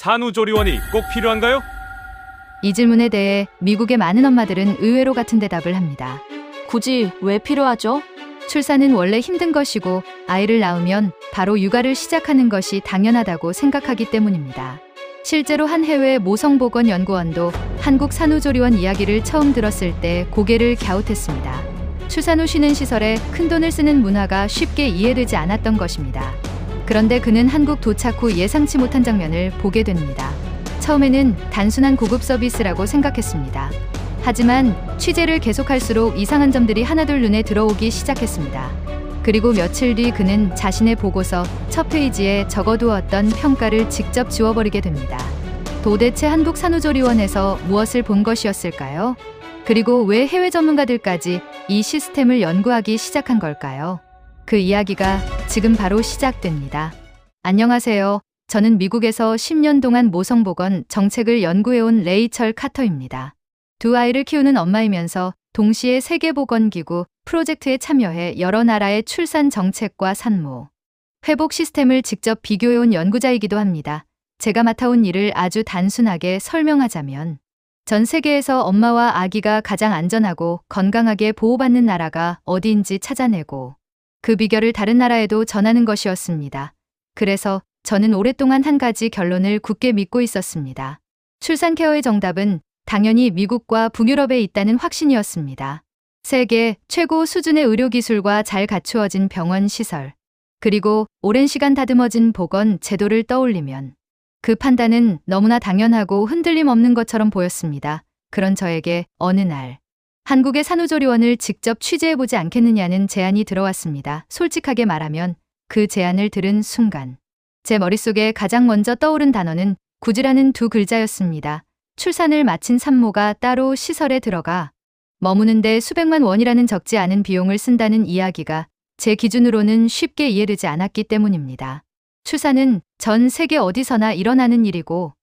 산후조리원이 꼭 필요한가요? 이 질문에 대해 미국의 많은 엄마들은 의외로 같은 대답을 합니다. 굳이 왜 필요하죠? 출산은 원래 힘든 것이고 아이를 낳으면 바로 육아를 시작하는 것이 당연하다고 생각하기 때문입니다. 실제로 한 해외 모성보건연구원도 한국 산후조리원 이야기를 처음 들었을 때 고개를 갸웃했습니다. 출산 후 쉬는 시설에 큰돈을 쓰는 문화가 쉽게 이해되지 않았던 것입니다. 그런데 그는 한국 도착 후 예상치 못한 장면을 보게 됩니다. 처음에는 단순한 고급 서비스라고 생각했습니다. 하지만 취재를 계속할수록 이상한 점들이 하나둘 눈에 들어오기 시작했습니다. 그리고 며칠 뒤 그는 자신의 보고서 첫 페이지에 적어두었던 평가를 직접 지워버리게 됩니다. 도대체 한국 산후조리원에서 무엇을 본 것이었을까요? 그리고 왜 해외 전문가들까지 이 시스템을 연구하기 시작한 걸까요? 그 이야기가 지금 바로 시작됩니다. 안녕하세요. 저는 미국에서 10년 동안 모성보건 정책을 연구해온 레이철 카터입니다. 두 아이를 키우는 엄마이면서 동시에 세계보건기구 프로젝트에 참여해 여러 나라의 출산 정책과 산모, 회복 시스템을 직접 비교해온 연구자이기도 합니다. 제가 맡아온 일을 아주 단순하게 설명하자면 전 세계에서 엄마와 아기가 가장 안전하고 건강하게 보호받는 나라가 어디인지 찾아내고 그 비결을 다른 나라에도 전하는 것이었습니다. 그래서 저는 오랫동안 한 가지 결론을 굳게 믿고 있었습니다. 출산 케어의 정답은 당연히 미국과 북유럽에 있다는 확신이었습니다. 세계 최고 수준의 의료기술과 잘 갖추어진 병원 시설, 그리고 오랜 시간 다듬어진 보건 제도를 떠올리면 그 판단은 너무나 당연하고 흔들림 없는 것처럼 보였습니다. 그런 저에게 어느 날 한국의 산후조리원을 직접 취재해보지 않겠느냐는 제안이 들어왔습니다. 솔직하게 말하면 그 제안을 들은 순간 제 머릿속에 가장 먼저 떠오른 단어는 구지라는 두 글자였습니다. 출산을 마친 산모가 따로 시설에 들어가 머무는데 수백만 원이라는 적지 않은 비용을 쓴다는 이야기가 제 기준으로는 쉽게 이해되지 않았기 때문입니다. 출산은 전 세계 어디서나 일어나는 일이고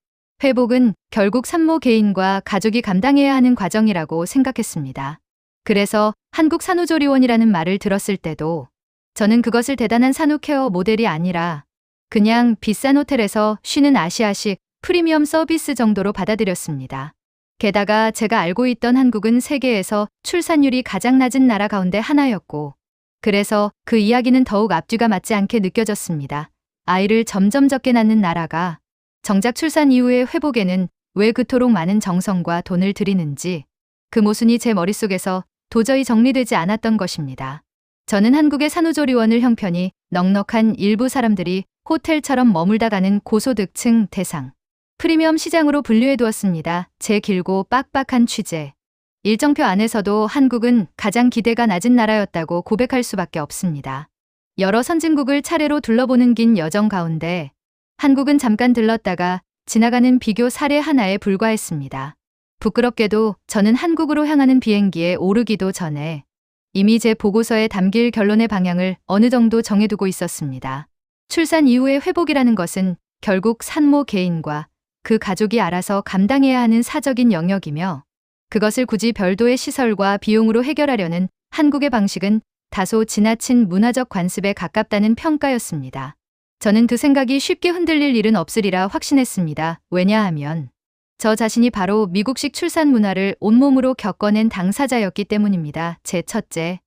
회복은 결국 산모 개인과 가족이 감당해야 하는 과정이라고 생각했습니다. 그래서 한국 산후조리원이라는 말을 들었을 때도 저는 그것을 대단한 산후케어 모델이 아니라 그냥 비싼 호텔에서 쉬는 아시아식 프리미엄 서비스 정도로 받아들였습니다. 게다가 제가 알고 있던 한국은 세계에서 출산율이 가장 낮은 나라 가운데 하나였고 그래서 그 이야기는 더욱 앞뒤가 맞지 않게 느껴졌습니다. 아이를 점점 적게 낳는 나라가 정작 출산 이후의 회복에는 왜 그토록 많은 정성과 돈을 들이는지 그 모순이 제 머릿속에서 도저히 정리되지 않았던 것입니다. 저는 한국의 산후조리원을 형편이 넉넉한 일부 사람들이 호텔처럼 머물다 가는 고소득층 대상, 프리미엄 시장으로 분류해 두었습니다. 제 길고 빡빡한 취재. 일정표 안에서도 한국은 가장 기대가 낮은 나라였다고 고백할 수밖에 없습니다. 여러 선진국을 차례로 둘러보는 긴 여정 가운데 한국은 잠깐 들렀다가 지나가는 비교 사례 하나에 불과했습니다. 부끄럽게도 저는 한국으로 향하는 비행기에 오르기도 전에 이미 제 보고서에 담길 결론의 방향을 어느 정도 정해두고 있었습니다. 출산 이후의 회복이라는 것은 결국 산모 개인과 그 가족이 알아서 감당해야 하는 사적인 영역이며 그것을 굳이 별도의 시설과 비용으로 해결하려는 한국의 방식은 다소 지나친 문화적 관습에 가깝다는 평가였습니다. 저는 그 생각이 쉽게 흔들릴 일은 없으리라 확신했습니다. 왜냐하면 저 자신이 바로 미국식 출산 문화를 온몸으로 겪어낸 당사자였기 때문입니다. 제 첫째,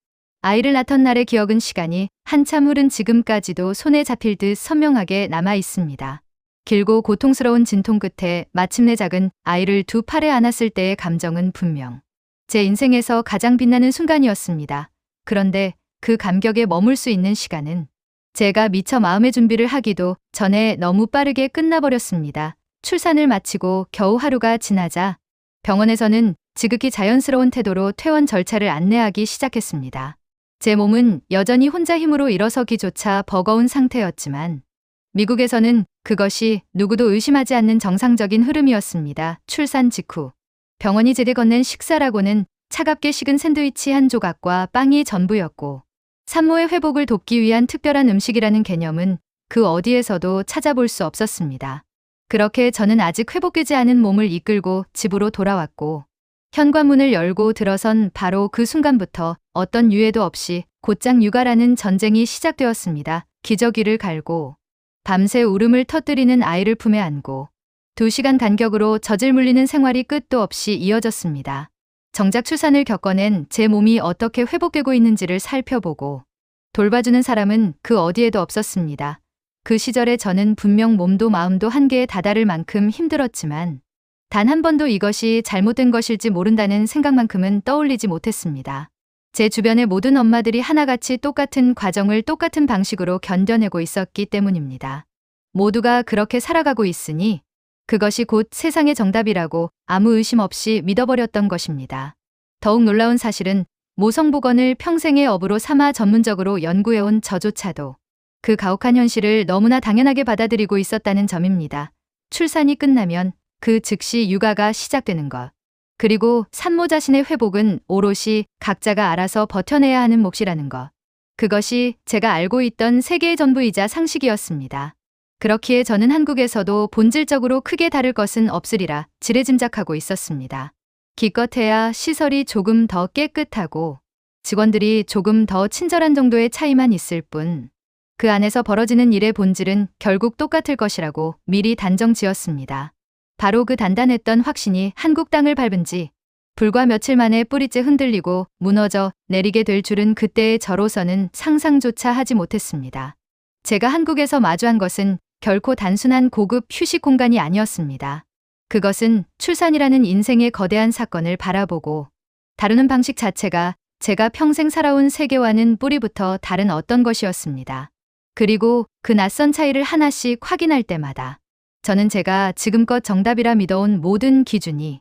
아이를 낳던 날의 기억은 시간이 한참 흐른 지금까지도 손에 잡힐 듯 선명하게 남아 있습니다. 길고 고통스러운 진통 끝에 마침내 작은 아이를 두 팔에 안았을 때의 감정은 분명 제 인생에서 가장 빛나는 순간이었습니다. 그런데 그 감격에 머물 수 있는 시간은 제가 미처 마음의 준비를 하기도 전에 너무 빠르게 끝나버렸습니다. 출산을 마치고 겨우 하루가 지나자 병원에서는 지극히 자연스러운 태도로 퇴원 절차를 안내하기 시작했습니다. 제 몸은 여전히 혼자 힘으로 일어서기조차 버거운 상태였지만 미국에서는 그것이 누구도 의심하지 않는 정상적인 흐름이었습니다. 출산 직후 병원이 제대 건넨 식사라고는 차갑게 식은 샌드위치 한 조각과 빵이 전부였고 산모의 회복을 돕기 위한 특별한 음식이라는 개념은 그 어디에서도 찾아볼 수 없었습니다. 그렇게 저는 아직 회복되지 않은 몸을 이끌고 집으로 돌아왔고 현관문을 열고 들어선 바로 그 순간부터 어떤 유예도 없이 곧장 육아라는 전쟁이 시작되었습니다. 기저귀를 갈고 밤새 울음을 터뜨리는 아이를 품에 안고 2시간 간격으로 젖을 물리는 생활이 끝도 없이 이어졌습니다. 정작 출산을 겪어낸 제 몸이 어떻게 회복되고 있는지를 살펴보고 돌봐주는 사람은 그 어디에도 없었습니다. 그 시절에 저는 분명 몸도 마음도 한계에 다다를 만큼 힘들었지만 단 한 번도 이것이 잘못된 것일지 모른다는 생각만큼은 떠올리지 못했습니다. 제 주변의 모든 엄마들이 하나같이 똑같은 과정을 똑같은 방식으로 견뎌내고 있었기 때문입니다. 모두가 그렇게 살아가고 있으니 그것이 곧 세상의 정답이라고 아무 의심 없이 믿어버렸던 것입니다. 더욱 놀라운 사실은 모성보건을 평생의 업으로 삼아 전문적으로 연구해온 저조차도 그 가혹한 현실을 너무나 당연하게 받아들이고 있었다는 점입니다. 출산이 끝나면 그 즉시 육아가 시작되는 것. 그리고 산모 자신의 회복은 오롯이 각자가 알아서 버텨내야 하는 몫이라는 것. 그것이 제가 알고 있던 세계의 전부이자 상식이었습니다. 그렇기에 저는 한국에서도 본질적으로 크게 다를 것은 없으리라 지레짐작하고 있었습니다. 기껏해야 시설이 조금 더 깨끗하고 직원들이 조금 더 친절한 정도의 차이만 있을 뿐 그 안에서 벌어지는 일의 본질은 결국 똑같을 것이라고 미리 단정 지었습니다. 바로 그 단단했던 확신이 한국 땅을 밟은 지 불과 며칠 만에 뿌리째 흔들리고 무너져 내리게 될 줄은 그때의 저로서는 상상조차 하지 못했습니다. 제가 한국에서 마주한 것은 결코 단순한 고급 휴식 공간이 아니었습니다. 그것은 출산이라는 인생의 거대한 사건을 바라보고 다루는 방식 자체가 제가 평생 살아온 세계와는 뿌리부터 다른 어떤 것이었습니다. 그리고 그 낯선 차이를 하나씩 확인할 때마다 저는 제가 지금껏 정답이라 믿어온 모든 기준이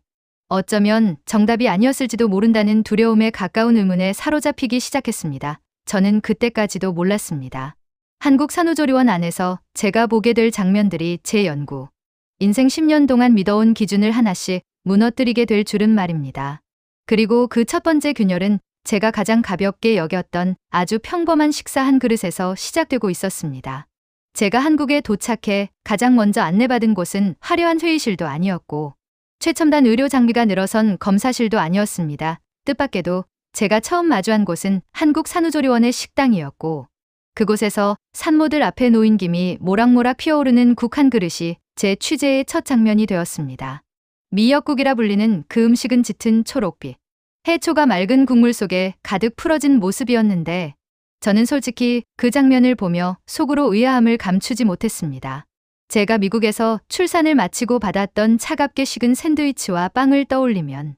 어쩌면 정답이 아니었을지도 모른다는 두려움에 가까운 의문에 사로잡히기 시작했습니다. 저는 그때까지도 몰랐습니다. 한국산후조리원 안에서 제가 보게 될 장면들이 제 연구, 인생 10년 동안 믿어온 기준을 하나씩 무너뜨리게 될 줄은 말입니다. 그리고 그 첫 번째 균열은 제가 가장 가볍게 여겼던 아주 평범한 식사 한 그릇에서 시작되고 있었습니다. 제가 한국에 도착해 가장 먼저 안내받은 곳은 화려한 회의실도 아니었고 최첨단 의료 장비가 늘어선 검사실도 아니었습니다. 뜻밖에도 제가 처음 마주한 곳은 한국산후조리원의 식당이었고 그곳에서 산모들 앞에 놓인 김이 모락모락 피어오르는 국 한 그릇이 제 취재의 첫 장면이 되었습니다. 미역국이라 불리는 그 음식은 짙은 초록빛, 해초가 맑은 국물 속에 가득 풀어진 모습이었는데 저는 솔직히 그 장면을 보며 속으로 의아함을 감추지 못했습니다. 제가 미국에서 출산을 마치고 받았던 차갑게 식은 샌드위치와 빵을 떠올리면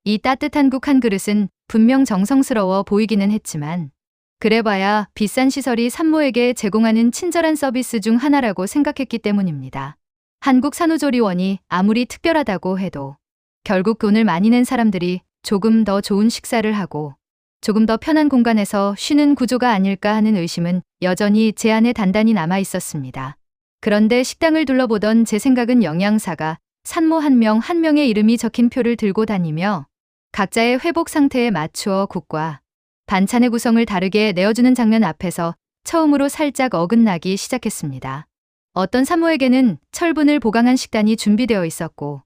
이 따뜻한 국 한 그릇은 분명 정성스러워 보이기는 했지만 그래봐야 비싼 시설이 산모에게 제공하는 친절한 서비스 중 하나라고 생각했기 때문입니다. 한국산후조리원이 아무리 특별하다고 해도 결국 돈을 많이 낸 사람들이 조금 더 좋은 식사를 하고 조금 더 편한 공간에서 쉬는 구조가 아닐까 하는 의심은 여전히 제 안에 단단히 남아 있었습니다. 그런데 식당을 둘러보던 제 생각은 영양사가 산모 한 명 한 명의 이름이 적힌 표를 들고 다니며 각자의 회복 상태에 맞추어 국과 반찬의 구성을 다르게 내어주는 장면 앞에서 처음으로 살짝 어긋나기 시작했습니다. 어떤 산모에게는 철분을 보강한 식단이 준비되어 있었고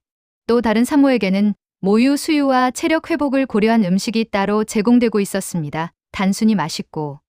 또 다른 산모에게는 모유 수유와 체력 회복을 고려한 음식이 따로 제공되고 있었습니다. 단순히 맛있고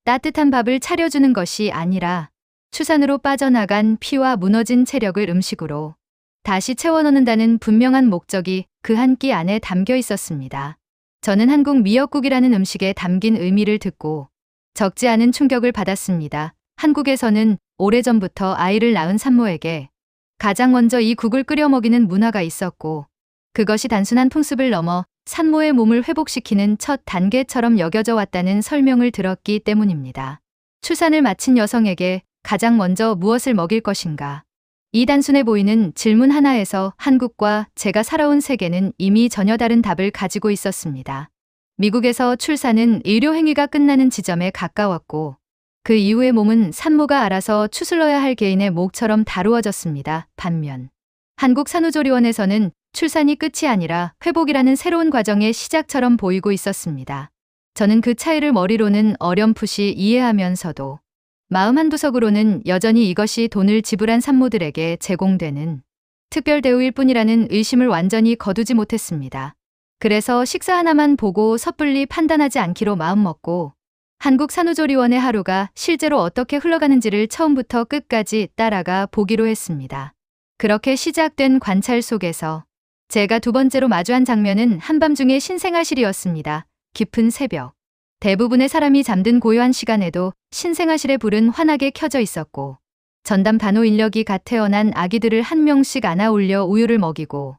따뜻한 밥을 차려주는 것이 아니라 추산으로 빠져나간 피와 무너진 체력을 음식으로 다시 채워넣는다는 분명한 목적이 그 한 끼 안에 담겨 있었습니다. 저는 한국 미역국이라는 음식에 담긴 의미를 듣고 적지 않은 충격을 받았습니다. 한국에서는 오래전부터 아이를 낳은 산모에게 가장 먼저 이 국을 끓여 먹이는 문화가 있었고 그것이 단순한 풍습을 넘어 산모의 몸을 회복시키는 첫 단계처럼 여겨져 왔다는 설명을 들었기 때문입니다. 출산을 마친 여성에게 가장 먼저 무엇을 먹일 것인가? 이 단순해 보이는 질문 하나에서 한국과 제가 살아온 세계는 이미 전혀 다른 답을 가지고 있었습니다. 미국에서 출산은 의료 행위가 끝나는 지점에 가까웠고 그 이후의 몸은 산모가 알아서 추슬러야 할 개인의 몫처럼 다루어졌습니다. 반면 한국산후조리원에서는 출산이 끝이 아니라 회복이라는 새로운 과정의 시작처럼 보이고 있었습니다. 저는 그 차이를 머리로는 어렴풋이 이해하면서도 마음 한구석으로는 여전히 이것이 돈을 지불한 산모들에게 제공되는 특별 대우일 뿐이라는 의심을 완전히 거두지 못했습니다. 그래서 식사 하나만 보고 섣불리 판단하지 않기로 마음먹고 한국산후조리원의 하루가 실제로 어떻게 흘러가는지를 처음부터 끝까지 따라가 보기로 했습니다. 그렇게 시작된 관찰 속에서 제가 두 번째로 마주한 장면은 한밤중의 신생아실이었습니다. 깊은 새벽. 대부분의 사람이 잠든 고요한 시간에도 신생아실의 불은 환하게 켜져 있었고 전담 간호 인력이 갓 태어난 아기들을 한 명씩 안아 올려 우유를 먹이고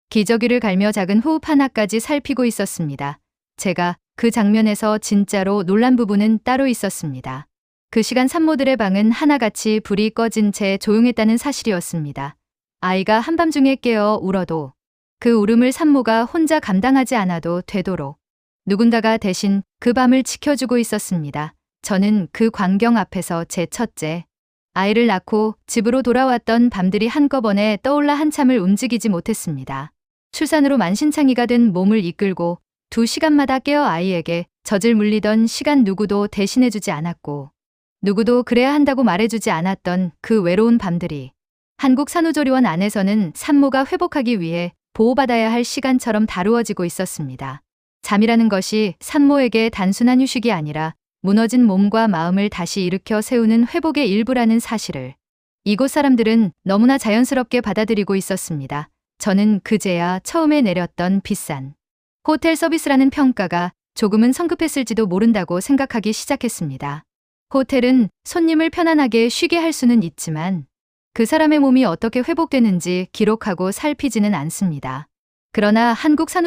기저귀를 갈며 작은 호흡 하나까지 살피고 있었습니다. 제가 그 장면에서 진짜로 놀란 부분은 따로 있었습니다. 그 시간 산모들의 방은 하나같이 불이 꺼진 채 조용했다는 사실이었습니다. 아이가 한밤중에 깨어 울어도 그 울음을 산모가 혼자 감당하지 않아도 되도록 누군가가 대신 그 밤을 지켜주고 있었습니다. 저는 그 광경 앞에서 제 첫째 아이를 낳고 집으로 돌아왔던 밤들이 한꺼번에 떠올라 한참을 움직이지 못했습니다. 출산으로 만신창이가 된 몸을 이끌고 2시간마다 깨어 아이에게 젖을 물리던 시간 누구도 대신해주지 않았고 누구도 그래야 한다고 말해주지 않았던 그 외로운 밤들이 한국산후조리원 안에서는 산모가 회복하기 위해 보호받아야 할 시간처럼 다루어지고 있었습니다. 잠이라는 것이 산모에게 단순한 휴식이 아니라 무너진 몸과 마음을 다시 일으켜 세우는 회복의 일부라는 사실을 이곳 사람들은 너무나 자연스럽게 받아들이고 있었습니다. 저는 그제야 처음에 내렸던 비싼 호텔 서비스라는 평가가 조금은 성급했을지도 모른다고 생각하기 시작했습니다. 호텔은 손님을 편안하게 쉬게 할 수는 있지만 그 사람의 몸이 어떻게 회복되는지 기록하고 살피지는 않습니다. 그러나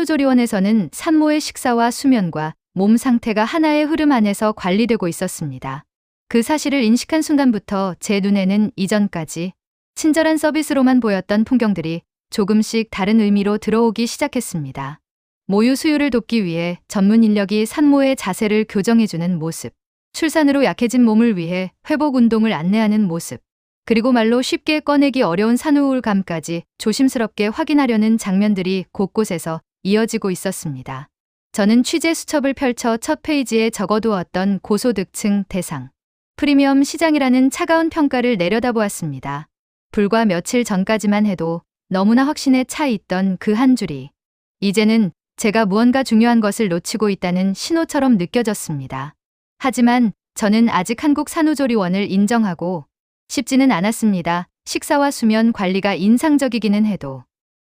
한국산후조리원에서는 산모의 식사와 수면과 몸 상태가 하나의 흐름 안에서 관리되고 있었습니다. 그 사실을 인식한 순간부터 제 눈에는 이전까지 친절한 서비스로만 보였던 풍경들이 조금씩 다른 의미로 들어오기 시작했습니다. 모유 수유를 돕기 위해 전문 인력이 산모의 자세를 교정해주는 모습, 출산으로 약해진 몸을 위해 회복 운동을 안내하는 모습, 그리고 말로 쉽게 꺼내기 어려운 산후우울감까지 조심스럽게 확인하려는 장면들이 곳곳에서 이어지고 있었습니다. 저는 취재 수첩을 펼쳐 첫 페이지에 적어두었던 고소득층 대상, 프리미엄 시장이라는 차가운 평가를 내려다보았습니다. 불과 며칠 전까지만 해도 너무나 확신에 차 있던 그 한 줄이 이제는 제가 무언가 중요한 것을 놓치고 있다는 신호처럼 느껴졌습니다. 하지만 저는 아직 한국산후조리원을 인정하고 싶지는 않았습니다. 식사와 수면 관리가 인상적이기는 해도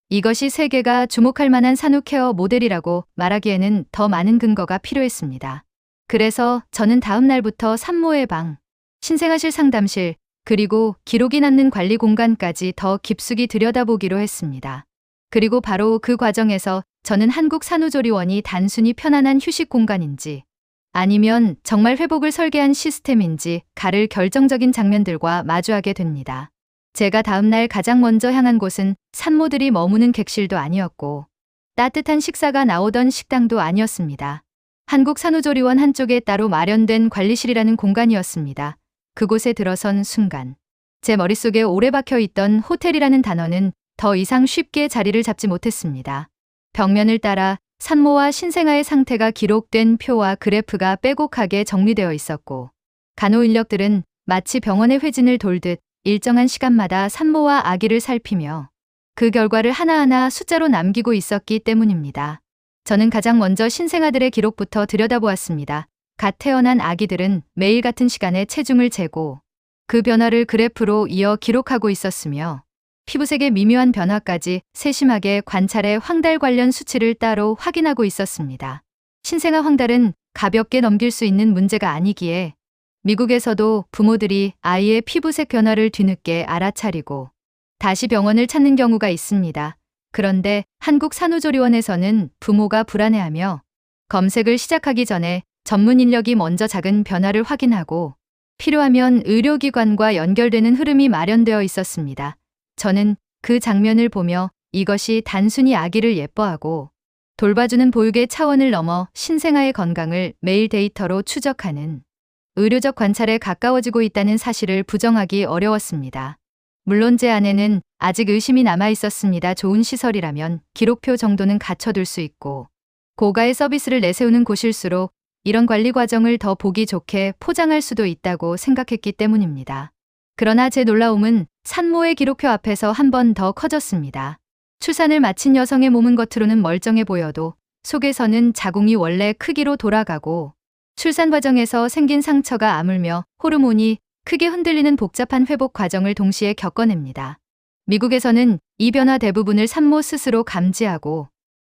이것이 세계가 주목할 만한 산후케어 모델이라고 말하기에는 더 많은 근거가 필요했습니다. 그래서 저는 다음 날부터 산모의 방, 신생아실 상담실, 그리고 기록이 남는 관리 공간까지 더 깊숙이 들여다보기로 했습니다. 그리고 바로 그 과정에서 저는 한국산후조리원이 단순히 편안한 휴식 공간인지 아니면 정말 회복을 설계한 시스템인지 가를 결정적인 장면들과 마주하게 됩니다. 제가 다음날 가장 먼저 향한 곳은 산모들이 머무는 객실도 아니었고 따뜻한 식사가 나오던 식당도 아니었습니다. 한국산후조리원 한쪽에 따로 마련된 관리실이라는 공간이었습니다. 그곳에 들어선 순간 제 머릿속에 오래 박혀있던 호텔이라는 단어는 더 이상 쉽게 자리를 잡지 못했습니다. 벽면을 따라 산모와 신생아의 상태가 기록된 표와 그래프가 빼곡하게 정리되어 있었고 간호 인력들은 마치 병원의 회진을 돌듯 일정한 시간마다 산모와 아기를 살피며 그 결과를 하나하나 숫자로 남기고 있었기 때문입니다. 저는 가장 먼저 신생아들의 기록부터 들여다보았습니다. 갓 태어난 아기들은 매일 같은 시간에 체중을 재고 그 변화를 그래프로 이어 기록하고 있었으며 피부색의 미묘한 변화까지 세심하게 관찰해 황달 관련 수치를 따로 확인하고 있었습니다. 신생아 황달은 가볍게 넘길 수 있는 문제가 아니기에 미국에서도 부모들이 아이의 피부색 변화를 뒤늦게 알아차리고 다시 병원을 찾는 경우가 있습니다. 그런데 한국산후조리원에서는 부모가 불안해하며 검색을 시작하기 전에 전문 인력이 먼저 작은 변화를 확인하고 필요하면 의료기관과 연결되는 흐름이 마련되어 있었습니다. 저는 그 장면을 보며 이것이 단순히 아기를 예뻐하고 돌봐주는 보육의 차원을 넘어 신생아의 건강을 매일 데이터로 추적하는 의료적 관찰에 가까워지고 있다는 사실을 부정하기 어려웠습니다. 물론 제 안에는 아직 의심이 남아 있었습니다. 좋은 시설이라면 기록표 정도는 갖춰둘 수 있고 고가의 서비스를 내세우는 곳일수록 이런 관리 과정을 더 보기 좋게 포장할 수도 있다고 생각했기 때문입니다. 그러나 제 놀라움은 산모의 기록표 앞에서 한 번 더 커졌습니다. 출산을 마친 여성의 몸은 겉으로는 멀쩡해 보여도 속에서는 자궁이 원래 크기로 돌아가고 출산 과정에서 생긴 상처가 아물며 호르몬이 크게 흔들리는 복잡한 회복 과정을 동시에 겪어냅니다. 미국에서는 이 변화 대부분을 산모 스스로 감지하고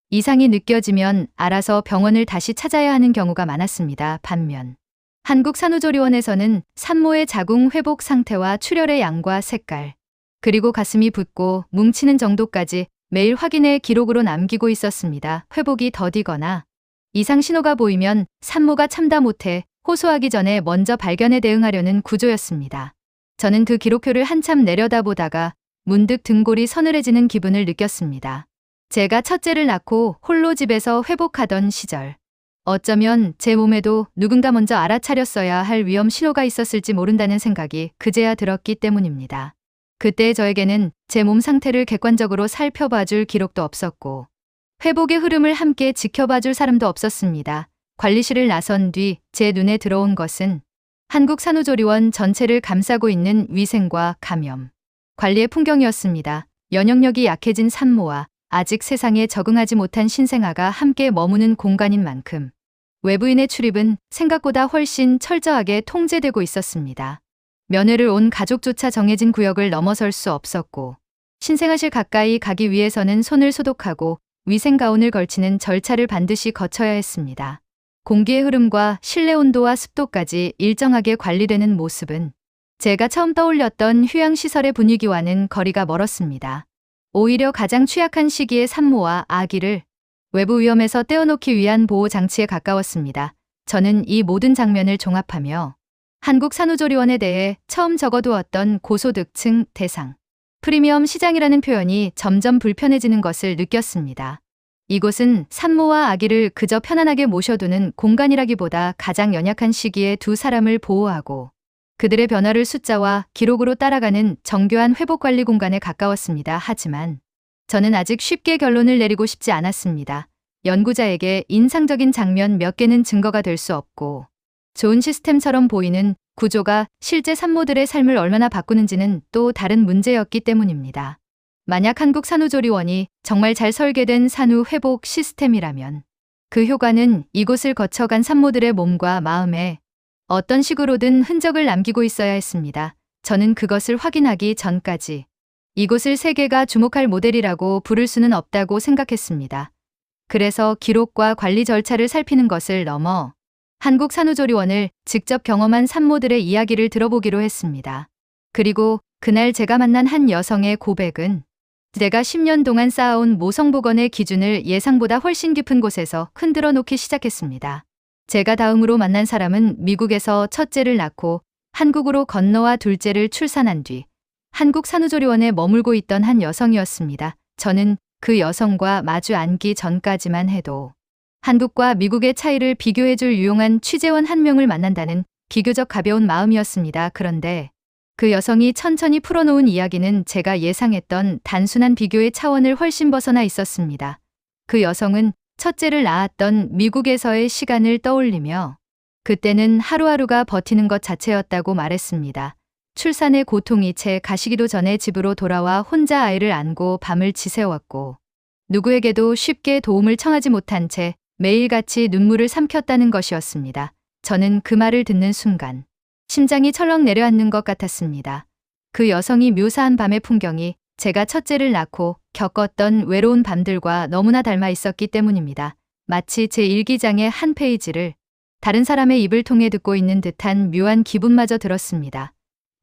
이상이 느껴지면 알아서 병원을 다시 찾아야 하는 경우가 많았습니다. 반면 한국 산후조리원에서는 산모의 자궁 회복 상태와 출혈의 양과 색깔, 그리고 가슴이 붓고 뭉치는 정도까지 매일 확인해 기록으로 남기고 있었습니다. 회복이 더디거나 이상 신호가 보이면 산모가 참다 못해 호소하기 전에 먼저 발견해 대응하려는 구조였습니다. 저는 그 기록표를 한참 내려다보다가 문득 등골이 서늘해지는 기분을 느꼈습니다. 제가 첫째를 낳고 홀로 집에서 회복하던 시절, 어쩌면 제 몸에도 누군가 먼저 알아차렸어야 할 위험 신호가 있었을지 모른다는 생각이 그제야 들었기 때문입니다. 그때 저에게는 제 몸 상태를 객관적으로 살펴봐줄 기록도 없었고 회복의 흐름을 함께 지켜봐줄 사람도 없었습니다. 관리실을 나선 뒤 제 눈에 들어온 것은 한국 산후조리원 전체를 감싸고 있는 위생과 감염, 관리의 풍경이었습니다. 면역력이 약해진 산모와 아직 세상에 적응하지 못한 신생아가 함께 머무는 공간인 만큼 외부인의 출입은 생각보다 훨씬 철저하게 통제되고 있었습니다. 면회를 온 가족조차 정해진 구역을 넘어설 수 없었고 신생아실 가까이 가기 위해서는 손을 소독하고 위생 가운을 걸치는 절차를 반드시 거쳐야 했습니다. 공기의 흐름과 실내 온도와 습도까지 일정하게 관리되는 모습은 제가 처음 떠올렸던 휴양시설의 분위기와는 거리가 멀었습니다. 오히려 가장 취약한 시기의 산모와 아기를 외부 위험에서 떼어놓기 위한 보호 장치에 가까웠습니다. 저는 이 모든 장면을 종합하며 한국 산후조리원에 대해 처음 적어두었던 고소득층 대상, 프리미엄 시장이라는 표현이 점점 불편해지는 것을 느꼈습니다. 이곳은 산모와 아기를 그저 편안하게 모셔두는 공간이라기보다 가장 연약한 시기에 두 사람을 보호하고 그들의 변화를 숫자와 기록으로 따라가는 정교한 회복관리 공간에 가까웠습니다. 하지만 저는 아직 쉽게 결론을 내리고 싶지 않았습니다. 연구자에게 인상적인 장면 몇 개는 증거가 될 수 없고 좋은 시스템처럼 보이는 구조가 실제 산모들의 삶을 얼마나 바꾸는지는 또 다른 문제였기 때문입니다. 만약 한국 산후조리원이 정말 잘 설계된 산후 회복 시스템이라면 그 효과는 이곳을 거쳐간 산모들의 몸과 마음에 어떤 식으로든 흔적을 남기고 있어야 했습니다. 저는 그것을 확인하기 전까지 이곳을 세계가 주목할 모델이라고 부를 수는 없다고 생각했습니다. 그래서 기록과 관리 절차를 살피는 것을 넘어 한국 산후조리원을 직접 경험한 산모들의 이야기를 들어보기로 했습니다. 그리고 그날 제가 만난 한 여성의 고백은 제가 10년 동안 쌓아온 모성보건의 기준을 예상보다 훨씬 깊은 곳에서 흔들어 놓기 시작했습니다. 제가 다음으로 만난 사람은 미국에서 첫째를 낳고 한국으로 건너와 둘째를 출산한 뒤 한국 산후조리원에 머물고 있던 한 여성이었습니다. 저는 그 여성과 마주 앉기 전까지만 해도 한국과 미국의 차이를 비교해줄 유용한 취재원 한 명을 만난다는 비교적 가벼운 마음이었습니다. 그런데 그 여성이 천천히 풀어놓은 이야기는 제가 예상했던 단순한 비교의 차원을 훨씬 벗어나 있었습니다. 그 여성은 첫째를 낳았던 미국에서의 시간을 떠올리며 그때는 하루하루가 버티는 것 자체였다고 말했습니다. 출산의 고통이 채 가시기도 전에 집으로 돌아와 혼자 아이를 안고 밤을 지새웠고 누구에게도 쉽게 도움을 청하지 못한 채 매일같이 눈물을 삼켰다는 것이었습니다. 저는 그 말을 듣는 순간 심장이 철렁 내려앉는 것 같았습니다. 그 여성이 묘사한 밤의 풍경이 제가 첫째를 낳고 겪었던 외로운 밤들과 너무나 닮아 있었기 때문입니다. 마치 제 일기장의 한 페이지를 다른 사람의 입을 통해 듣고 있는 듯한 묘한 기분마저 들었습니다.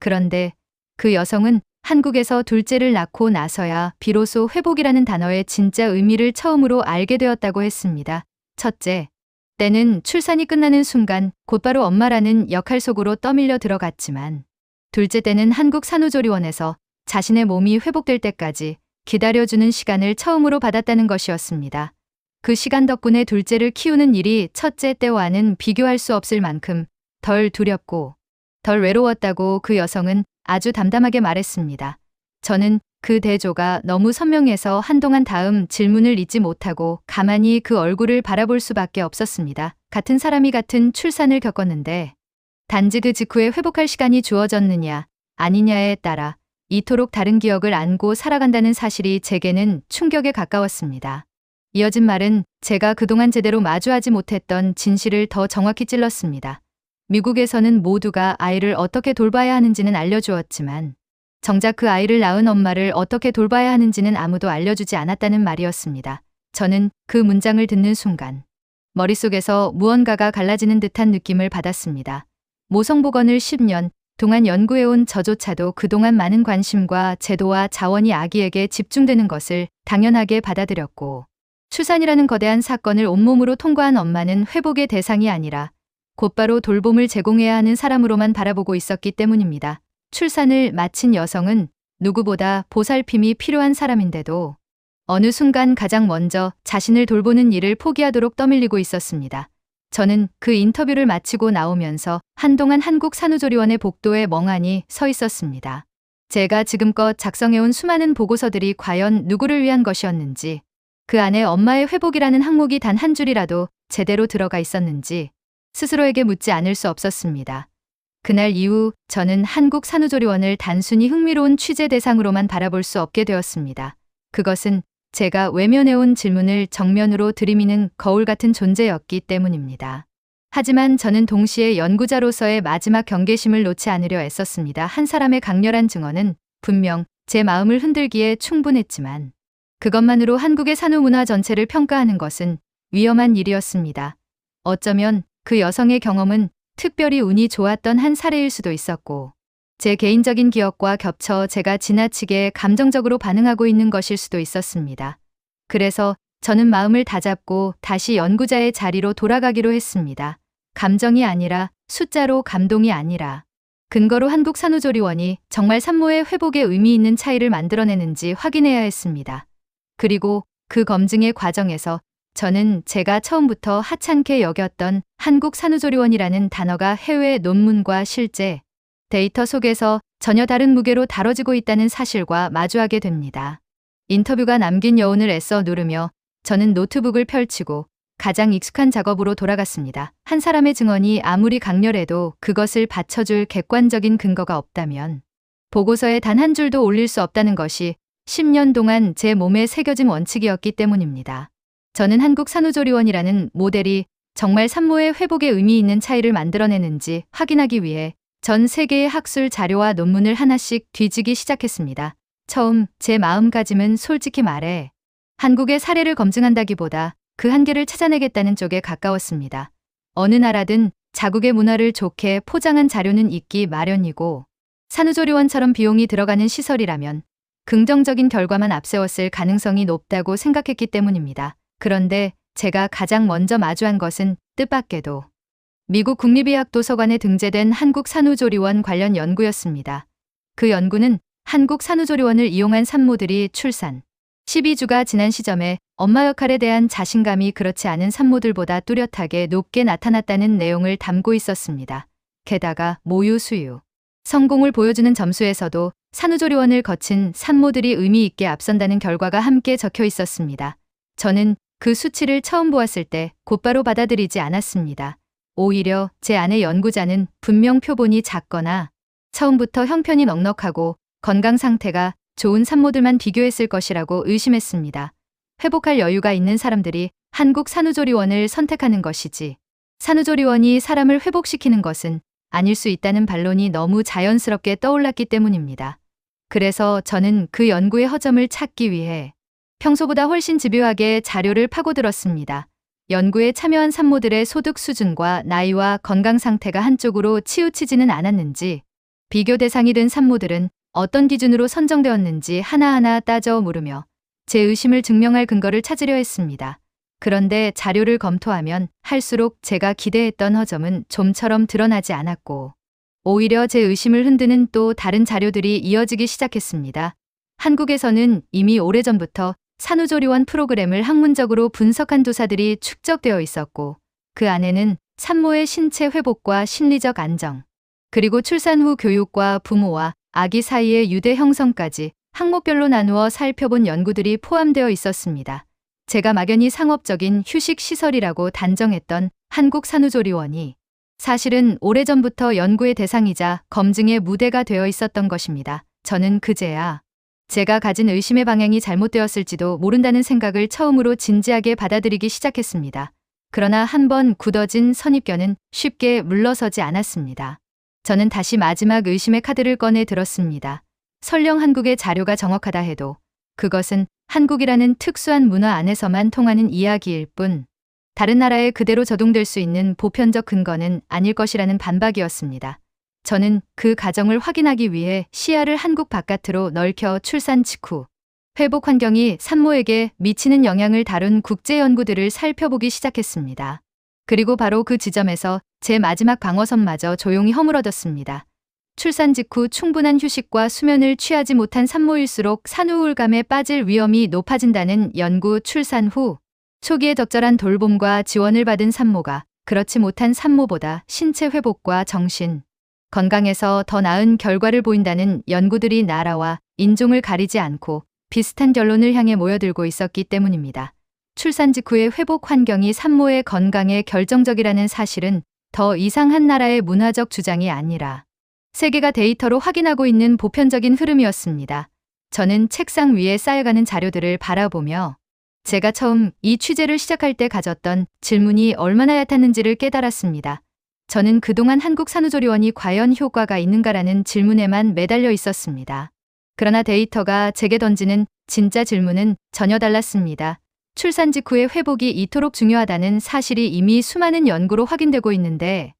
그런데 그 여성은 한국에서 둘째를 낳고 나서야 비로소 회복이라는 단어의 진짜 의미를 처음으로 알게 되었다고 했습니다. 첫째, 때는 출산이 끝나는 순간 곧바로 엄마라는 역할 속으로 떠밀려 들어갔지만 둘째 때는 한국 산후조리원에서 자신의 몸이 회복될 때까지 기다려주는 시간을 처음으로 받았다는 것이었습니다. 그 시간 덕분에 둘째를 키우는 일이 첫째 때와는 비교할 수 없을 만큼 덜 두렵고 덜 외로웠다고 그 여성은 아주 담담하게 말했습니다. 저는 그 대조가 너무 선명해서 한동안 다음 질문을 잊지 못하고 가만히 그 얼굴을 바라볼 수밖에 없었습니다. 같은 사람이 같은 출산을 겪었는데 단지 그 직후에 회복할 시간이 주어졌느냐 아니냐에 따라 이토록 다른 기억을 안고 살아간다는 사실이 제게는 충격에 가까웠습니다. 이어진 말은 제가 그동안 제대로 마주하지 못했던 진실을 더 정확히 찔렀습니다. 미국에서는 모두가 아이를 어떻게 돌봐야 하는지는 알려주었지만 정작 그 아이를 낳은 엄마를 어떻게 돌봐야 하는지는 아무도 알려주지 않았다는 말이었습니다. 저는 그 문장을 듣는 순간 머릿속에서 무언가가 갈라지는 듯한 느낌을 받았습니다. 모성보건을 10년 동안 연구해온 저조차도 그동안 많은 관심과 제도와 자원이 아기에게 집중되는 것을 당연하게 받아들였고, 출산이라는 거대한 사건을 온몸으로 통과한 엄마는 회복의 대상이 아니라 곧바로 돌봄을 제공해야 하는 사람으로만 바라보고 있었기 때문입니다. 출산을 마친 여성은 누구보다 보살핌이 필요한 사람인데도 어느 순간 가장 먼저 자신을 돌보는 일을 포기하도록 떠밀리고 있었습니다. 저는 그 인터뷰를 마치고 나오면서 한동안 한국산후조리원의 복도에 멍하니 서 있었습니다. 제가 지금껏 작성해온 수많은 보고서들이 과연 누구를 위한 것이었는지, 그 안에 엄마의 회복이라는 항목이 단 한 줄이라도 제대로 들어가 있었는지 스스로에게 묻지 않을 수 없었습니다. 그날 이후 저는 한국산후조리원을 단순히 흥미로운 취재 대상으로만 바라볼 수 없게 되었습니다. 그것은 제가 외면해온 질문을 정면으로 들이미는 거울 같은 존재였기 때문입니다. 하지만 저는 동시에 연구자로서의 마지막 경계심을 놓지 않으려 애썼습니다. 한 사람의 강렬한 증언은 분명 제 마음을 흔들기에 충분했지만 그것만으로 한국의 산후문화 전체를 평가하는 것은 위험한 일이었습니다. 어쩌면 그 여성의 경험은 특별히 운이 좋았던 한 사례일 수도 있었고, 제 개인적인 기억과 겹쳐 제가 지나치게 감정적으로 반응하고 있는 것일 수도 있었습니다. 그래서 저는 마음을 다잡고 다시 연구자의 자리로 돌아가기로 했습니다. 감정이 아니라, 숫자로 감동이 아니라, 근거로 한국산후조리원이 정말 산모의 회복에 의미 있는 차이를 만들어내는지 확인해야 했습니다. 그리고 그 검증의 과정에서 저는 제가 처음부터 하찮게 여겼던 한국산후조리원이라는 단어가 해외 논문과 실제 데이터 속에서 전혀 다른 무게로 다뤄지고 있다는 사실과 마주하게 됩니다. 인터뷰가 남긴 여운을 애써 누르며 저는 노트북을 펼치고 가장 익숙한 작업으로 돌아갔습니다. 한 사람의 증언이 아무리 강렬해도 그것을 받쳐줄 객관적인 근거가 없다면 보고서에 단 한 줄도 올릴 수 없다는 것이 10년 동안 제 몸에 새겨진 원칙이었기 때문입니다. 저는 한국산후조리원이라는 모델이 정말 산모의 회복에 의미 있는 차이를 만들어내는지 확인하기 위해 전 세계의 학술 자료와 논문을 하나씩 뒤지기 시작했습니다. 처음 제 마음가짐은 솔직히 말해 한국의 사례를 검증한다기보다 그 한계를 찾아내겠다는 쪽에 가까웠습니다. 어느 나라든 자국의 문화를 좋게 포장한 자료는 있기 마련이고, 산후조리원처럼 비용이 들어가는 시설이라면 긍정적인 결과만 앞세웠을 가능성이 높다고 생각했기 때문입니다. 그런데 제가 가장 먼저 마주한 것은 뜻밖에도 미국 국립의학도서관에 등재된 한국산후조리원 관련 연구였습니다. 그 연구는 한국산후조리원을 이용한 산모들이 출산 12주가 지난 시점에 엄마 역할에 대한 자신감이 그렇지 않은 산모들보다 뚜렷하게 높게 나타났다는 내용을 담고 있었습니다. 게다가 모유 수유, 성공을 보여주는 점수에서도 산후조리원을 거친 산모들이 의미 있게 앞선다는 결과가 함께 적혀 있었습니다. 저는 그 수치를 처음 보았을 때 곧바로 받아들이지 않았습니다. 오히려 제 아내 연구자는 분명 표본이 작거나 처음부터 형편이 넉넉하고 건강 상태가 좋은 산모들만 비교했을 것이라고 의심했습니다. 회복할 여유가 있는 사람들이 한국 산후조리원을 선택하는 것이지, 산후조리원이 사람을 회복시키는 것은 아닐 수 있다는 반론이 너무 자연스럽게 떠올랐기 때문입니다. 그래서 저는 그 연구의 허점을 찾기 위해 평소보다 훨씬 집요하게 자료를 파고들었습니다. 연구에 참여한 산모들의 소득 수준과 나이와 건강 상태가 한쪽으로 치우치지는 않았는지, 비교 대상이 된 산모들은 어떤 기준으로 선정되었는지 하나하나 따져 물으며 제 의심을 증명할 근거를 찾으려 했습니다. 그런데 자료를 검토하면 할수록 제가 기대했던 허점은 좀처럼 드러나지 않았고, 오히려 제 의심을 흔드는 또 다른 자료들이 이어지기 시작했습니다. 한국에서는 이미 오래전부터 산후조리원 프로그램을 학문적으로 분석한 조사들이 축적되어 있었고, 그 안에는 산모의 신체 회복과 심리적 안정, 그리고 출산 후 교육과 부모와 아기 사이의 유대 형성까지 항목별로 나누어 살펴본 연구들이 포함되어 있었습니다. 제가 막연히 상업적인 휴식시설이라고 단정했던 한국산후조리원이 사실은 오래전부터 연구의 대상이자 검증의 무대가 되어 있었던 것입니다. 저는 그제야 제가 가진 의심의 방향이 잘못되었을지도 모른다는 생각을 처음으로 진지하게 받아들이기 시작했습니다. 그러나 한번 굳어진 선입견은 쉽게 물러서지 않았습니다. 저는 다시 마지막 의심의 카드를 꺼내 들었습니다. 설령 한국의 자료가 정확하다 해도 그것은 한국이라는 특수한 문화 안에서만 통하는 이야기일 뿐 다른 나라에 그대로 적용될 수 있는 보편적 근거는 아닐 것이라는 반박이었습니다. 저는 그 가정을 확인하기 위해 시야를 한국 바깥으로 넓혀 출산 직후 회복 환경이 산모에게 미치는 영향을 다룬 국제 연구들을 살펴보기 시작했습니다. 그리고 바로 그 지점에서 제 마지막 방어선마저 조용히 허물어졌습니다. 출산 직후 충분한 휴식과 수면을 취하지 못한 산모일수록 산후우울감에 빠질 위험이 높아진다는 연구. 출산 후 초기에 적절한 돌봄과 지원을 받은 산모가 그렇지 못한 산모보다 신체 회복과 정신 건강에서 더 나은 결과를 보인다는 연구들이 나라와 인종을 가리지 않고 비슷한 결론을 향해 모여들고 있었기 때문입니다. 출산 직후의 회복 환경이 산모의 건강에 결정적이라는 사실은 더 이상 한 나라의 문화적 주장이 아니라 세계가 데이터로 확인하고 있는 보편적인 흐름이었습니다. 저는 책상 위에 쌓여가는 자료들을 바라보며 제가 처음 이 취재를 시작할 때 가졌던 질문이 얼마나 얕았는지를 깨달았습니다. 저는 그동안 한국 산후조리원이 과연 효과가 있는가라는 질문에만 매달려 있었습니다. 그러나 데이터가 제게 던지는 진짜 질문은 전혀 달랐습니다. 출산 직후의 회복이 이토록 중요하다는 사실이 이미 수많은 연구로 확인되고 있는데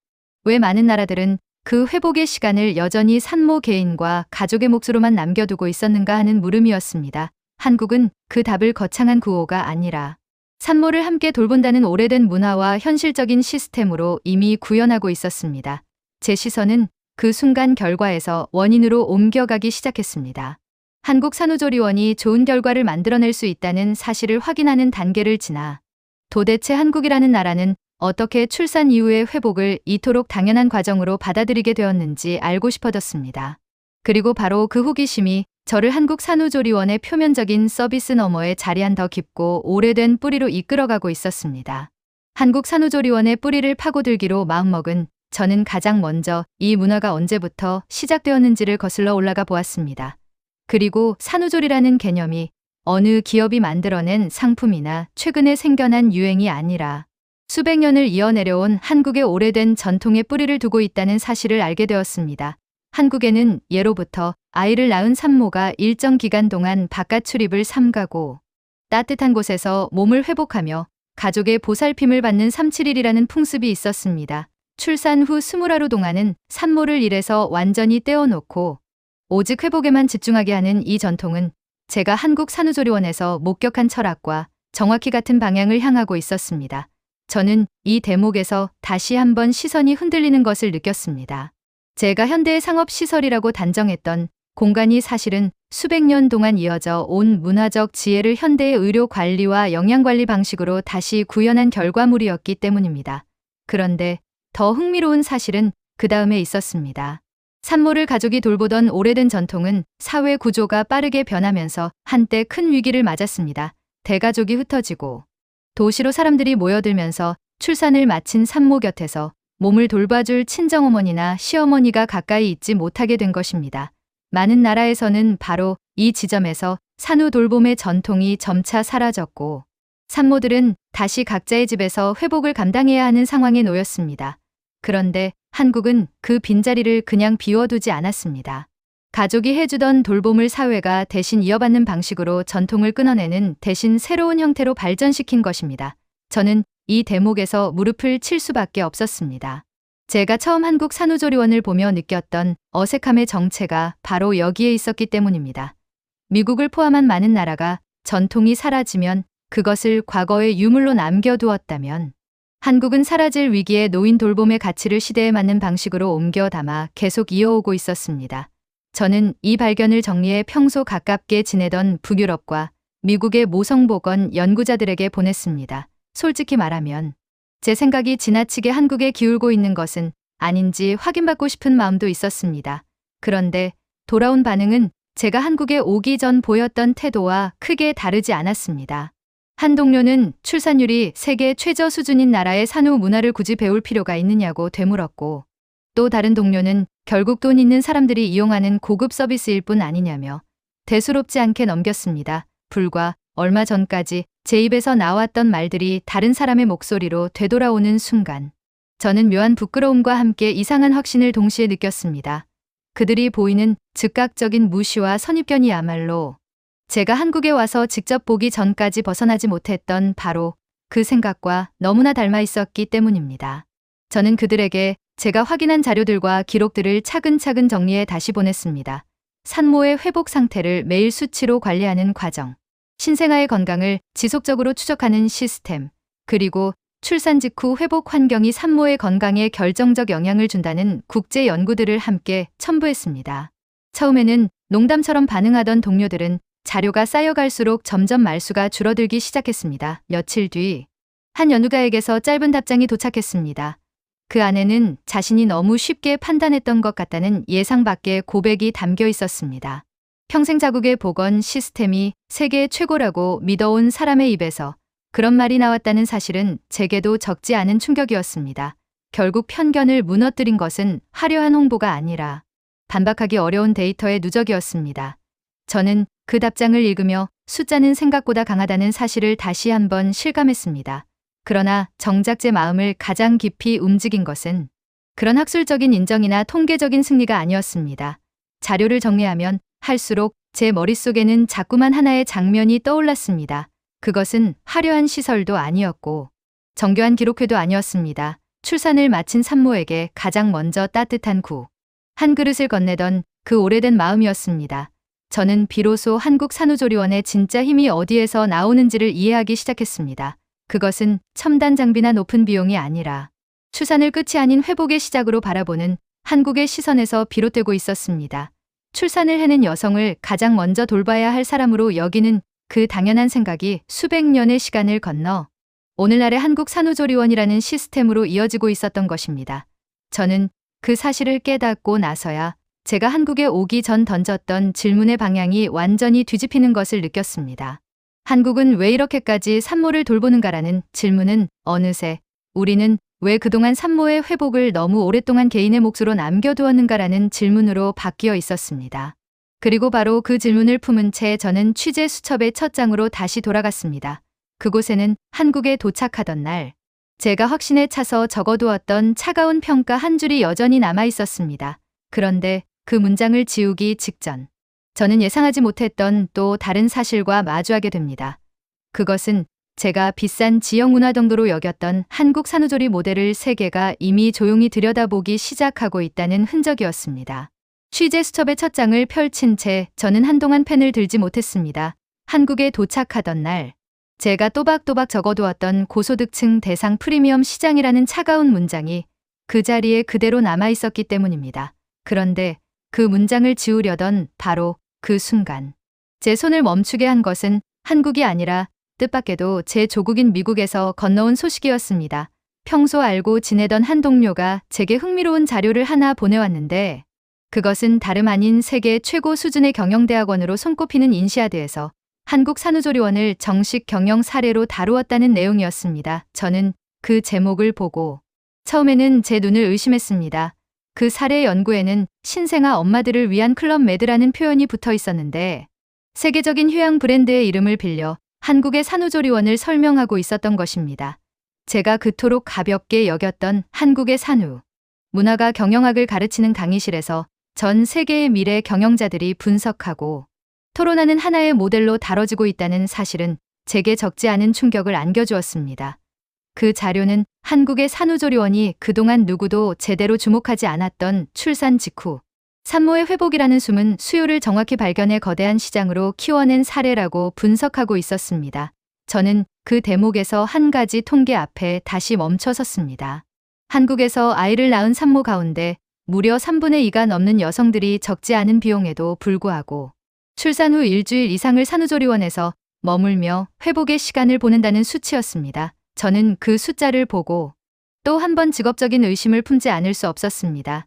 왜 많은 나라들은 그 회복의 시간을 여전히 산모 개인과 가족의 몫으로만 남겨두고 있었는가 하는 물음이었습니다. 한국은 그 답을 거창한 구호가 아니라 산모를 함께 돌본다는 오래된 문화와 현실적인 시스템으로 이미 구현하고 있었습니다. 제 시선은 그 순간 결과에서 원인으로 옮겨가기 시작했습니다. 한국 산후조리원이 좋은 결과를 만들어낼 수 있다는 사실을 확인하는 단계를 지나 도대체 한국이라는 나라는 어떻게 출산 이후의 회복을 이토록 당연한 과정으로 받아들이게 되었는지 알고 싶어졌습니다. 그리고 바로 그 호기심이 저를 한국 산후조리원의 표면적인 서비스 너머에 자리한 더 깊고 오래된 뿌리로 이끌어가고 있었습니다. 한국 산후조리원의 뿌리를 파고들기로 마음먹은 저는 가장 먼저 이 문화가 언제부터 시작되었는지를 거슬러 올라가 보았습니다. 그리고 산후조리라는 개념이 어느 기업이 만들어낸 상품이나 최근에 생겨난 유행이 아니라 수백 년을 이어내려온 한국의 오래된 전통에 뿌리를 두고 있다는 사실을 알게 되었습니다. 한국에는 예로부터 아이를 낳은 산모가 일정 기간 동안 바깥 출입을 삼가고 따뜻한 곳에서 몸을 회복하며 가족의 보살핌을 받는 3-7일이라는 풍습이 있었습니다. 출산 후 20하루 동안은 산모를 일에서 완전히 떼어놓고 오직 회복에만 집중하게 하는 이 전통은 제가 한국 산후조리원에서 목격한 철학과 정확히 같은 방향을 향하고 있었습니다. 저는 이 대목에서 다시 한번 시선이 흔들리는 것을 느꼈습니다. 제가 현대의 상업시설이라고 단정했던 공간이 사실은 수백 년 동안 이어져 온 문화적 지혜를 현대의 의료 관리와 영양관리 방식으로 다시 구현한 결과물이었기 때문입니다. 그런데 더 흥미로운 사실은 그 다음에 있었습니다. 산모를 가족이 돌보던 오래된 전통은 사회 구조가 빠르게 변하면서 한때 큰 위기를 맞았습니다. 대가족이 흩어지고 도시로 사람들이 모여들면서 출산을 마친 산모 곁에서 몸을 돌봐줄 친정어머니나 시어머니가 가까이 있지 못하게 된 것입니다. 많은 나라에서는 바로 이 지점에서 산후 돌봄의 전통이 점차 사라졌고 산모들은 다시 각자의 집에서 회복을 감당해야 하는 상황에 놓였습니다. 그런데 한국은 그 빈자리를 그냥 비워두지 않았습니다. 가족이 해주던 돌봄을 사회가 대신 이어받는 방식으로 전통을 끊어내는 대신 새로운 형태로 발전시킨 것입니다. 저는 이 대목에서 무릎을 칠 수밖에 없었습니다. 제가 처음 한국 산후조리원을 보며 느꼈던 어색함의 정체가 바로 여기에 있었기 때문입니다. 미국을 포함한 많은 나라가 전통이 사라지면 그것을 과거의 유물로 남겨두었다면 한국은 사라질 위기에 놓인 돌봄의 가치를 시대에 맞는 방식으로 옮겨 담아 계속 이어오고 있었습니다. 저는 이 발견을 정리해 평소 가깝게 지내던 북유럽과 미국의 모성보건 연구자들에게 보냈습니다. 솔직히 말하면 제 생각이 지나치게 한국에 기울고 있는 것은 아닌지 확인받고 싶은 마음도 있었습니다. 그런데 돌아온 반응은 제가 한국에 오기 전 보였던 태도와 크게 다르지 않았습니다. 한 동료는 출산율이 세계 최저 수준인 나라의 산후 문화를 굳이 배울 필요가 있느냐고 되물었고 또 다른 동료는 결국 돈 있는 사람들이 이용하는 고급 서비스일 뿐 아니냐며 대수롭지 않게 넘겼습니다. 불과 얼마 전까지 제 입에서 나왔던 말들이 다른 사람의 목소리로 되돌아오는 순간 저는 묘한 부끄러움과 함께 이상한 확신을 동시에 느꼈습니다. 그들이 보이는 즉각적인 무시와 선입견이야말로 제가 한국에 와서 직접 보기 전까지 벗어나지 못했던 바로 그 생각과 너무나 닮아 있었기 때문입니다. 저는 그들에게 제가 확인한 자료들과 기록들을 차근차근 정리해 다시 보냈습니다. 산모의 회복 상태를 매일 수치로 관리하는 과정, 신생아의 건강을 지속적으로 추적하는 시스템, 그리고 출산 직후 회복 환경이 산모의 건강에 결정적 영향을 준다는 국제 연구들을 함께 첨부했습니다. 처음에는 농담처럼 반응하던 동료들은 자료가 쌓여갈수록 점점 말수가 줄어들기 시작했습니다. 며칠 뒤 한 연구가에게서 짧은 답장이 도착했습니다. 그 안에는 자신이 너무 쉽게 판단했던 것 같다는 예상 밖의 고백이 담겨 있었습니다. 평생 자국의 보건 시스템이 세계 최고라고 믿어온 사람의 입에서 그런 말이 나왔다는 사실은 제게도 적지 않은 충격이었습니다. 결국 편견을 무너뜨린 것은 화려한 홍보가 아니라 반박하기 어려운 데이터의 누적이었습니다. 저는 그 답장을 읽으며 숫자는 생각보다 강하다는 사실을 다시 한번 실감했습니다. 그러나 정작 제 마음을 가장 깊이 움직인 것은 그런 학술적인 인정이나 통계적인 승리가 아니었습니다. 자료를 정리하면 할수록 제 머릿속에는 자꾸만 하나의 장면이 떠올랐습니다. 그것은 화려한 시설도 아니었고 정교한 기록회도 아니었습니다. 출산을 마친 산모에게 가장 먼저 따뜻한 한 그릇을 건네던 그 오래된 마음이었습니다. 저는 비로소 한국 산후조리원의 진짜 힘이 어디에서 나오는지를 이해하기 시작했습니다. 그것은 첨단 장비나 높은 비용이 아니라 출산을 끝이 아닌 회복의 시작으로 바라보는 한국의 시선에서 비롯되고 있었습니다. 출산을 해낸 여성을 가장 먼저 돌봐야 할 사람으로 여기는 그 당연한 생각이 수백 년의 시간을 건너 오늘날의 한국 산후조리원이라는 시스템으로 이어지고 있었던 것입니다. 저는 그 사실을 깨닫고 나서야 제가 한국에 오기 전 던졌던 질문의 방향이 완전히 뒤집히는 것을 느꼈습니다. 한국은 왜 이렇게까지 산모를 돌보는가라는 질문은 어느새 우리는 왜 그동안 산모의 회복을 너무 오랫동안 개인의 몫으로 남겨두었는가라는 질문으로 바뀌어 있었습니다. 그리고 바로 그 질문을 품은 채 저는 취재 수첩의 첫 장으로 다시 돌아갔습니다. 그곳에는 한국에 도착하던 날 제가 확신에 차서 적어두었던 차가운 평가 한 줄이 여전히 남아 있었습니다. 그런데 그 문장을 지우기 직전 저는 예상하지 못했던 또 다른 사실과 마주하게 됩니다. 그것은 제가 비싼 지역문화 정도로 여겼던 한국 산후조리 모델을 세계가 이미 조용히 들여다보기 시작하고 있다는 흔적이었습니다. 취재 수첩의 첫 장을 펼친 채 저는 한동안 펜을 들지 못했습니다. 한국에 도착하던 날 제가 또박또박 적어두었던 고소득층 대상 프리미엄 시장이라는 차가운 문장이 그 자리에 그대로 남아 있었기 때문입니다. 그런데 그 문장을 지우려던 바로 그 순간 제 손을 멈추게 한 것은 한국이 아니라 뜻밖에도 제 조국인 미국에서 건너온 소식이었습니다. 평소 알고 지내던 한 동료가 제게 흥미로운 자료를 하나 보내왔는데 그것은 다름 아닌 세계 최고 수준의 경영대학원으로 손꼽히는 인시아드에서 한국 산후조리원을 정식 경영 사례로 다루었다는 내용이었습니다. 저는 그 제목을 보고 처음에는 제 눈을 의심했습니다. 그 사례 연구에는 신생아 엄마들을 위한 클럽 매드라는 표현이 붙어 있었는데 세계적인 휴양 브랜드의 이름을 빌려 한국의 산후조리원을 설명하고 있었던 것입니다. 제가 그토록 가볍게 여겼던 한국의 산후 문화가 경영학을 가르치는 강의실에서 전 세계의 미래 경영자들이 분석하고 토론하는 하나의 모델로 다뤄지고 있다는 사실은 제게 적지 않은 충격을 안겨주었습니다. 그 자료는 한국의 산후조리원이 그동안 누구도 제대로 주목하지 않았던 출산 직후 산모의 회복이라는 숨은 수요를 정확히 발견해 거대한 시장으로 키워낸 사례라고 분석하고 있었습니다. 저는 그 대목에서 한 가지 통계 앞에 다시 멈춰 섰습니다. 한국에서 아이를 낳은 산모 가운데 무려 3분의 2가 넘는 여성들이 적지 않은 비용에도 불구하고 출산 후 일주일 이상을 산후조리원에서 머물며 회복의 시간을 보낸다는 수치였습니다. 저는 그 숫자를 보고 또 한 번 직업적인 의심을 품지 않을 수 없었습니다.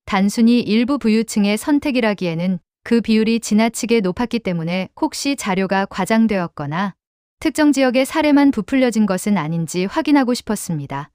단순히 일부 부유층의 선택이라기에는 그 비율이 지나치게 높았기 때문에 혹시 자료가 과장되었거나 특정 지역의 사례만 부풀려진 것은 아닌지 확인하고 싶었습니다.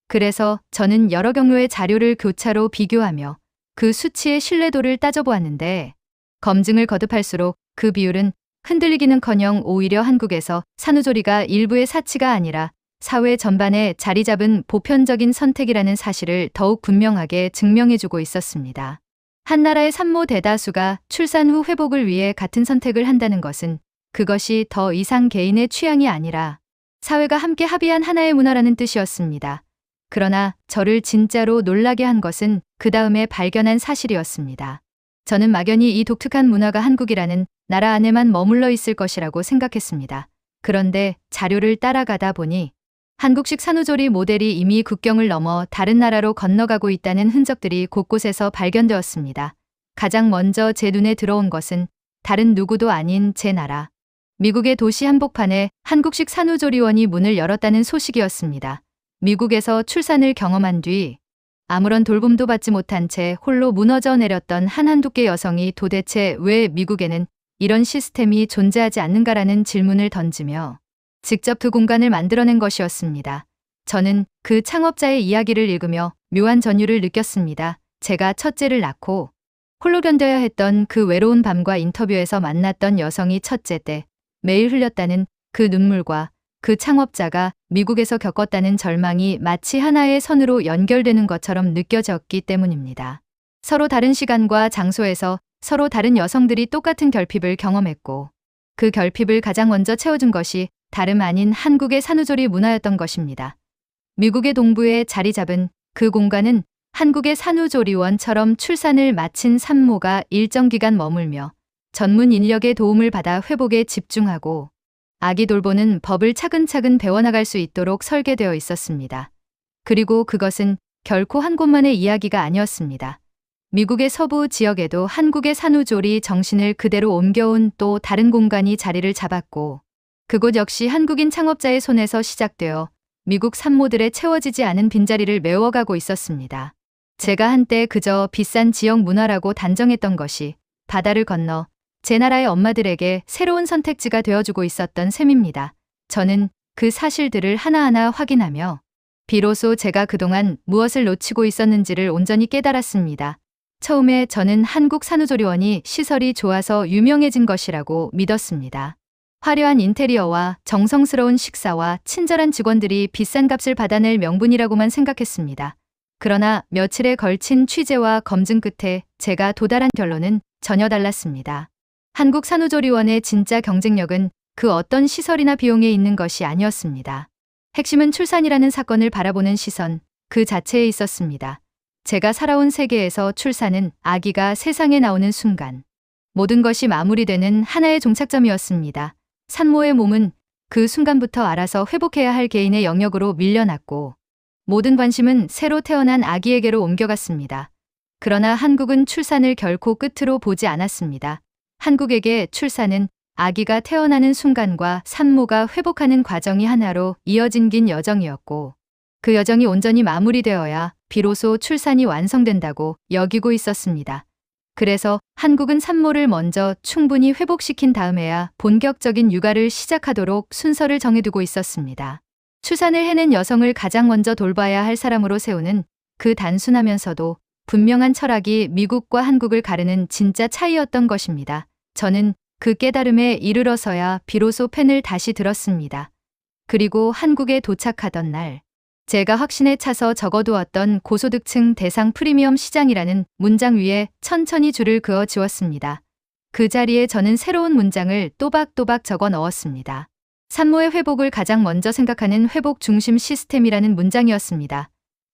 그래서 저는 여러 경로의 자료를 교차로 비교하며 그 수치의 신뢰도를 따져보았는데 검증을 거듭할수록 그 비율은 흔들리기는커녕 오히려 한국에서 산후조리가 일부의 사치가 아니라 사회 전반에 자리 잡은 보편적인 선택이라는 사실을 더욱 분명하게 증명해주고 있었습니다. 한 나라의 산모 대다수가 출산 후 회복을 위해 같은 선택을 한다는 것은 그것이 더 이상 개인의 취향이 아니라 사회가 함께 합의한 하나의 문화라는 뜻이었습니다. 그러나 저를 진짜로 놀라게 한 것은 그 다음에 발견한 사실이었습니다. 저는 막연히 이 독특한 문화가 한국이라는 나라 안에만 머물러 있을 것이라고 생각했습니다. 그런데 자료를 따라가다 보니 한국식 산후조리 모델이 이미 국경을 넘어 다른 나라로 건너가고 있다는 흔적들이 곳곳에서 발견되었습니다. 가장 먼저 제 눈에 들어온 것은 다른 누구도 아닌 제 나라. 미국의 도시 한복판에 한국식 산후조리원이 문을 열었다는 소식이었습니다. 미국에서 출산을 경험한 뒤 아무런 돌봄도 받지 못한 채 홀로 무너져 내렸던 한두께 여성이 도대체 왜 미국에는 이런 시스템이 존재하지 않는가라는 질문을 던지며 직접 그 공간을 만들어낸 것이었습니다. 저는 그 창업자의 이야기를 읽으며 묘한 전율을 느꼈습니다. 제가 첫째를 낳고 홀로 견뎌야 했던 그 외로운 밤과 인터뷰에서 만났던 여성이 첫째 때 매일 흘렸다는 그 눈물과 그 창업자가 미국에서 겪었다는 절망이 마치 하나의 선으로 연결되는 것처럼 느껴졌기 때문입니다. 서로 다른 시간과 장소에서 서로 다른 여성들이 똑같은 결핍을 경험했고 그 결핍을 가장 먼저 채워준 것이 다름 아닌 한국의 산후조리 문화였던 것입니다. 미국의 동부에 자리 잡은 그 공간은 한국의 산후조리원처럼 출산을 마친 산모가 일정 기간 머물며 전문 인력의 도움을 받아 회복에 집중하고 아기 돌보는 법을 차근차근 배워나갈 수 있도록 설계되어 있었습니다. 그리고 그것은 결코 한 곳만의 이야기가 아니었습니다. 미국의 서부 지역에도 한국의 산후조리 정신을 그대로 옮겨온 또 다른 공간이 자리를 잡았고 그곳 역시 한국인 창업자의 손에서 시작되어 미국 산모들의 채워지지 않은 빈자리를 메워가고 있었습니다. 제가 한때 그저 비싼 지역 문화라고 단정했던 것이 바다를 건너 제 나라의 엄마들에게 새로운 선택지가 되어주고 있었던 셈입니다. 저는 그 사실들을 하나하나 확인하며 비로소 제가 그동안 무엇을 놓치고 있었는지를 온전히 깨달았습니다. 처음에 저는 한국 산후조리원이 시설이 좋아서 유명해진 것이라고 믿었습니다. 화려한 인테리어와 정성스러운 식사와 친절한 직원들이 비싼 값을 받아낼 명분이라고만 생각했습니다. 그러나 며칠에 걸친 취재와 검증 끝에 제가 도달한 결론은 전혀 달랐습니다. 한국 산후조리원의 진짜 경쟁력은 그 어떤 시설이나 비용에 있는 것이 아니었습니다. 핵심은 출산이라는 사건을 바라보는 시선, 그 자체에 있었습니다. 제가 살아온 세계에서 출산은 아기가 세상에 나오는 순간 모든 것이 마무리되는 하나의 종착점이었습니다. 산모의 몸은 그 순간부터 알아서 회복해야 할 개인의 영역으로 밀려났고 모든 관심은 새로 태어난 아기에게로 옮겨갔습니다. 그러나 한국은 출산을 결코 끝으로 보지 않았습니다. 한국에게 출산은 아기가 태어나는 순간과 산모가 회복하는 과정이 하나로 이어진 긴 여정이었고 그 여정이 온전히 마무리되어야 비로소 출산이 완성된다고 여기고 있었습니다. 그래서 한국은 산모를 먼저 충분히 회복시킨 다음에야 본격적인 육아를 시작하도록 순서를 정해두고 있었습니다. 출산을 해낸 여성을 가장 먼저 돌봐야 할 사람으로 세우는 그 단순하면서도 분명한 철학이 미국과 한국을 가르는 진짜 차이였던 것입니다. 저는 그 깨달음에 이르러서야 비로소 펜을 다시 들었습니다. 그리고 한국에 도착하던 날 제가 확신에 차서 적어두었던 고소득층 대상 프리미엄 시장이라는 문장 위에 천천히 줄을 그어 지웠습니다. 그 자리에 저는 새로운 문장을 또박또박 적어 넣었습니다. 산모의 회복을 가장 먼저 생각하는 회복 중심 시스템이라는 문장이었습니다.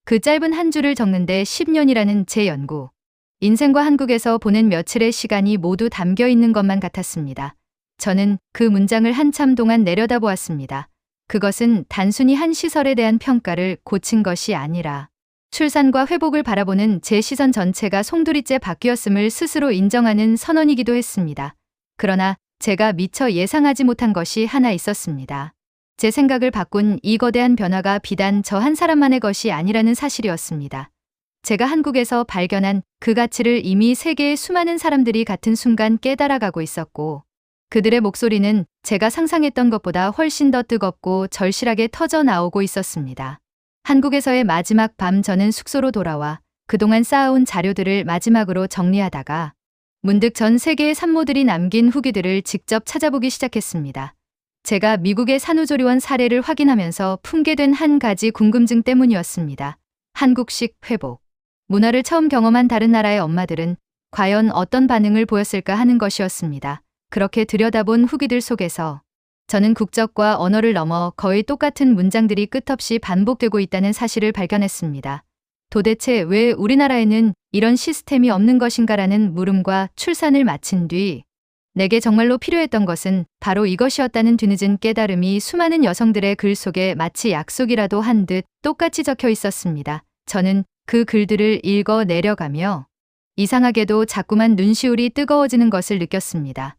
그 짧은 한 줄을 적는데 10년이라는 제 연구. 인생과 한국에서 보낸 며칠의 시간이 모두 담겨 있는 것만 같았습니다. 저는 그 문장을 한참 동안 내려다보았습니다. 그것은 단순히 한 시설에 대한 평가를 고친 것이 아니라 출산과 회복을 바라보는 제 시선 전체가 송두리째 바뀌었음을 스스로 인정하는 선언이기도 했습니다. 그러나 제가 미처 예상하지 못한 것이 하나 있었습니다. 제 생각을 바꾼 이 거대한 변화가 비단 저 한 사람만의 것이 아니라는 사실이었습니다. 제가 한국에서 발견한 그 가치를 이미 세계의 수많은 사람들이 같은 순간 깨달아가고 있었고 그들의 목소리는 제가 상상했던 것보다 훨씬 더 뜨겁고 절실하게 터져 나오고 있었습니다. 한국에서의 마지막 밤 저는 숙소로 돌아와 그동안 쌓아온 자료들을 마지막으로 정리하다가 문득 전 세계의 산모들이 남긴 후기들을 직접 찾아보기 시작했습니다. 제가 미국의 산후조리원 사례를 확인하면서 품게 된 한 가지 궁금증 때문이었습니다. 한국식 회복. 문화를 처음 경험한 다른 나라의 엄마들은 과연 어떤 반응을 보였을까 하는 것이었습니다. 그렇게 들여다본 후기들 속에서 저는 국적과 언어를 넘어 거의 똑같은 문장들이 끝없이 반복되고 있다는 사실을 발견했습니다. 도대체 왜 우리나라에는 이런 시스템이 없는 것인가라는 물음과 출산을 마친 뒤 내게 정말로 필요했던 것은 바로 이것이었다는 뒤늦은 깨달음이 수많은 여성들의 글 속에 마치 약속이라도 한 듯 똑같이 적혀 있었습니다. 저는 그 글들을 읽어 내려가며 이상하게도 자꾸만 눈시울이 뜨거워지는 것을 느꼈습니다.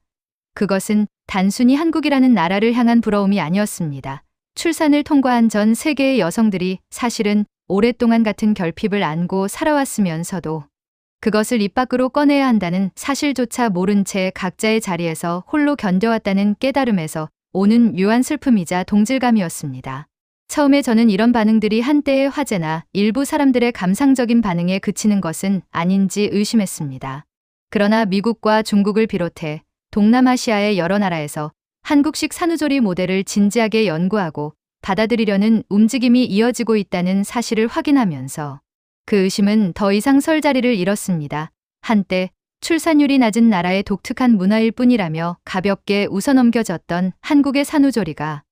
그것은 단순히 한국이라는 나라를 향한 부러움이 아니었습니다. 출산을 통과한 전 세계의 여성들이 사실은 오랫동안 같은 결핍을 안고 살아왔으면서도 그것을 입 밖으로 꺼내야 한다는 사실조차 모른 채 각자의 자리에서 홀로 견뎌왔다는 깨달음에서 오는 묘한 슬픔이자 동질감이었습니다. 처음에 저는 이런 반응들이 한때의 화제나 일부 사람들의 감상적인 반응에 그치는 것은 아닌지 의심했습니다. 그러나 미국과 중국을 비롯해 동남아시아의 여러 나라에서 한국식 산후조리 모델을 진지하게 연구하고 받아들이려는 움직임이 이어지고 있다는 사실을 확인하면서 그 의심은 더 이상 설 자리를 잃었습니다. 한때 출산율이 낮은 나라의 독특한 문화일 뿐이라며 가볍게 웃어넘겨졌던 한국의 산후조리가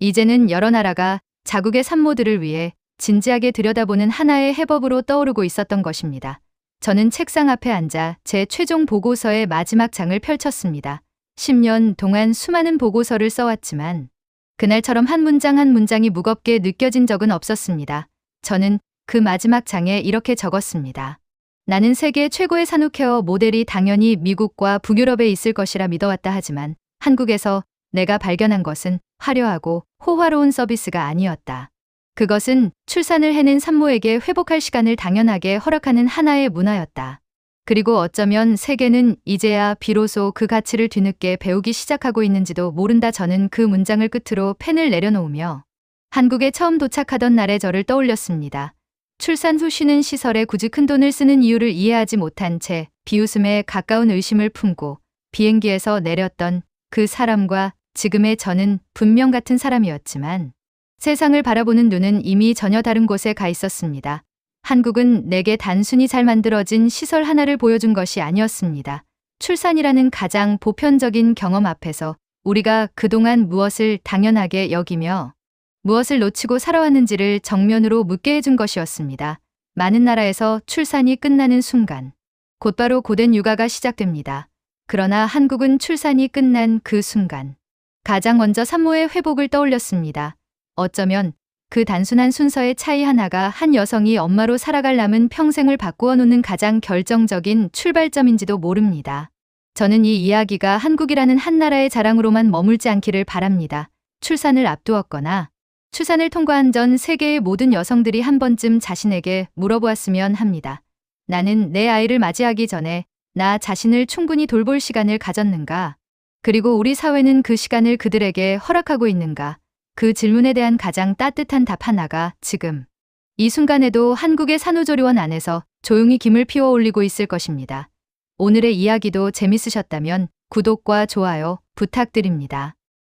이제는 여러 나라가 자국의 산모들을 위해 진지하게 들여다보는 하나의 해법으로 떠오르고 있었던 것입니다. 저는 책상 앞에 앉아 제 최종 보고서의 마지막 장을 펼쳤습니다. 10년 동안 수많은 보고서를 써왔지만 그날처럼 한 문장 한 문장이 무겁게 느껴진 적은 없었습니다. 저는 그 마지막 장에 이렇게 적었습니다. 나는 세계 최고의 산후케어 모델이 당연히 미국과 북유럽에 있을 것이라 믿어왔다 하지만 한국에서 내가 발견한 것은 화려하고 호화로운 서비스가 아니었다. 그것은 출산을 해낸 산모에게 회복할 시간을 당연하게 허락하는 하나의 문화였다. 그리고 어쩌면 세계는 이제야 비로소 그 가치를 뒤늦게 배우기 시작하고 있는지도 모른다. 저는 그 문장을 끝으로 펜을 내려놓으며 한국에 처음 도착하던 날의 저를 떠올렸습니다. 출산 후 쉬는 시설에 굳이 큰돈을 쓰는 이유를 이해하지 못한 채 비웃음에 가까운 의심을 품고 비행기에서 내렸던 그 사람과 지금의 저는 분명 같은 사람이었지만 세상을 바라보는 눈은 이미 전혀 다른 곳에 가 있었습니다. 한국은 내게 단순히 잘 만들어진 시설 하나를 보여준 것이 아니었습니다. 출산이라는 가장 보편적인 경험 앞에서 우리가 그동안 무엇을 당연하게 여기며 무엇을 놓치고 살아왔는지를 정면으로 묻게 해준 것이었습니다. 많은 나라에서 출산이 끝나는 순간 곧바로 고된 육아가 시작됩니다. 그러나 한국은 출산이 끝난 그 순간 가장 먼저 산모의 회복을 떠올렸습니다. 어쩌면 그 단순한 순서의 차이 하나가 한 여성이 엄마로 살아갈 남은 평생을 바꾸어 놓는 가장 결정적인 출발점인지도 모릅니다. 저는 이 이야기가 한국이라는 한 나라의 자랑으로만 머물지 않기를 바랍니다. 출산을 앞두었거나 출산을 통과한 전 세계의 모든 여성들이 한 번쯤 자신에게 물어보았으면 합니다. 나는 내 아이를 맞이하기 전에 나 자신을 충분히 돌볼 시간을 가졌는가? 그리고 우리 사회는 그 시간을 그들에게 허락하고 있는가? 그 질문에 대한 가장 따뜻한 답 하나가 지금 이 순간에도 한국의 산후조리원 안에서 조용히 김을 피워 올리고 있을 것입니다. 오늘의 이야기도 재밌으셨다면 구독과 좋아요 부탁드립니다.